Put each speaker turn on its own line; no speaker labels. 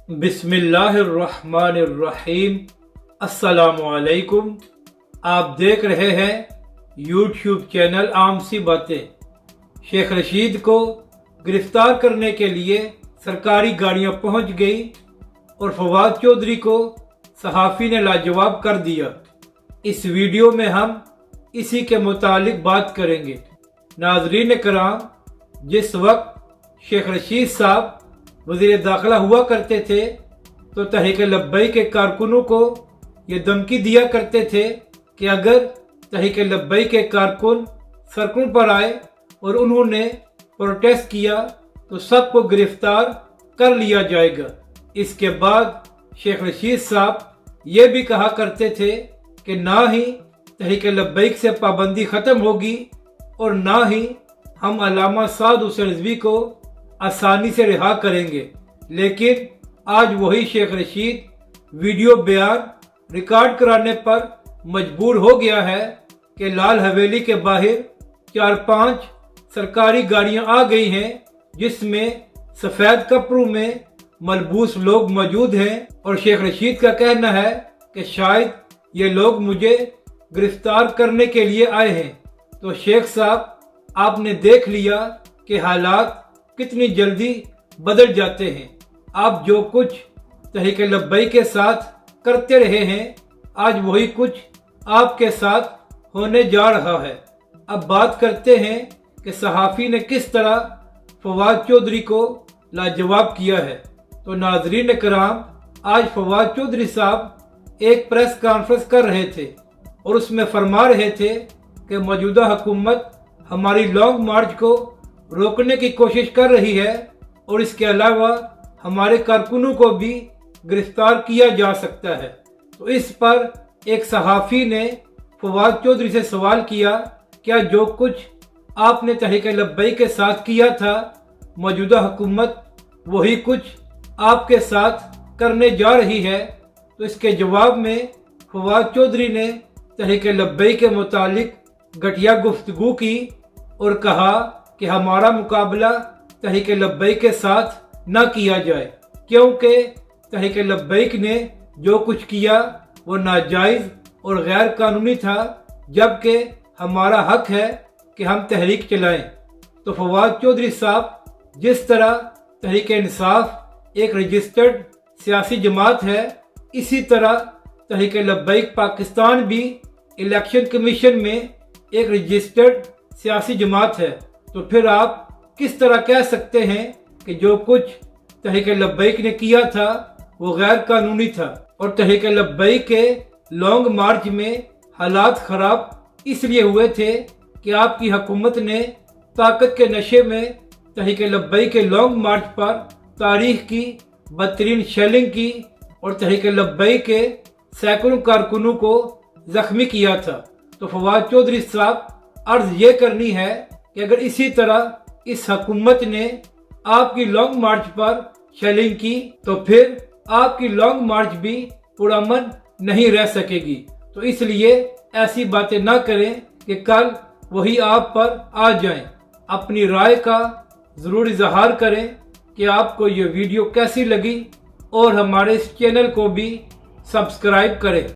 बिस्मिल्लाहिर्रहमानिर्रहीम। अस्सलामुअलैकुम। आप देख रहे हैं यूट्यूब चैनल आम सी बातें। शेख रशीद को गिरफ्तार करने के लिए सरकारी गाड़ियां पहुंच गई और फवाद चौधरी को सहाफ़ी ने लाजवाब कर दिया। इस वीडियो में हम इसी के मुतालिक बात करेंगे। नाज़रीन कराम, जिस वक्त शेख रशीद साहब वज़ीर दाखिला हुआ करते थे तो तहरीक लब्बैक के कारकुनों को ये धमकी दिया करते थे कि अगर तहरीक लब्बैक के कारकुन सड़कों पर आए और उन्होंने प्रोटेस्ट किया तो सबको गिरफ्तार कर लिया जाएगा। इसके बाद शेख रशीद साहब ये भी कहा करते थे कि ना ही तहरीक लब्बैक से पाबंदी ख़त्म होगी और ना ही हम अल्लामा साद हुसैन रिज़वी को आसानी से रिहा करेंगे। लेकिन आज वही शेख रशीद वीडियो बयान रिकॉर्ड कराने पर मजबूर हो गया है कि लाल हवेली के बाहर 4-5 सरकारी गाड़ियां आ गई हैं जिसमें सफ़ेद कपड़ों में मलबूस लोग मौजूद हैं और शेख रशीद का कहना है कि शायद ये लोग मुझे गिरफ्तार करने के लिए आए हैं। तो शेख साहब, आपने देख लिया कि हालात कितनी जल्दी बदल जाते हैं। आप जो कुछ तहरीक लब्बैक के साथ करते रहे हैं, आज वही कुछ आपके साथ होने जा रहा है। अब बात करते हैं कि सहाफ़ी ने किस तरह फवाद चौधरी को लाजवाब किया है। तो नाज़रीन कराम, आज फवाद चौधरी साहब एक प्रेस कॉन्फ्रेंस कर रहे थे और उसमें फरमा रहे थे कि मौजूदा हुकूमत हमारी लॉन्ग मार्च को रोकने की कोशिश कर रही है और इसके अलावा हमारे कारकुनों को भी गिरफ्तार किया जा सकता है। तो इस पर एक सहाफ़ी ने फवाद चौधरी से सवाल किया, क्या जो कुछ आपने तहरीक लब्बैक के साथ किया था मौजूदा हुकूमत वही कुछ आपके साथ करने जा रही है? तो इसके जवाब में फवाद चौधरी ने तहरीक लब्बैक के मुतालिक घटिया गुफ्तगू की और कहा कि हमारा मुकाबला तहरीक लब्बैक के साथ न किया जाए, क्योंकि तहरीक लब्बैक ने जो कुछ किया वो नाजायज़ और गैर कानूनी था, जबकि हमारा हक है कि हम तहरीक चलाएं। तो फवाद चौधरी साहब, जिस तरह तहरीक इंसाफ एक रजिस्टर्ड सियासी जमात है, इसी तरह तहरीक लब्बैक पाकिस्तान भी इलेक्शन कमीशन में एक रजिस्टर्ड सियासी जमात है। तो फिर आप किस तरह कह सकते हैं कि जो कुछ तहरीक लब्बैक ने किया था वो गैर कानूनी था? और तहरीक लब्बैक के लॉन्ग मार्च में हालात ख़राब इसलिए हुए थे कि आपकी हुकूमत ने ताकत के नशे में तहरीक लब्बैक के लॉन्ग मार्च पर तारीख की बदतरीन शेलिंग की और तहरीक लब्बैक के सैकड़ों कारकुनों को जख्मी किया था। तो फवाद चौधरी साहब, अर्ज ये करनी है कि अगर इसी तरह इस हुकूमत ने आपकी लॉन्ग मार्च पर शेलिंग की तो फिर आपकी लॉन्ग मार्च भी पुरअमन नहीं रह सकेगी। तो इसलिए ऐसी बातें ना करें कि कल वही आप पर आ जाएं। अपनी राय का ज़रूर इजहार करें कि आपको ये वीडियो कैसी लगी और हमारे इस चैनल को भी सब्सक्राइब करें।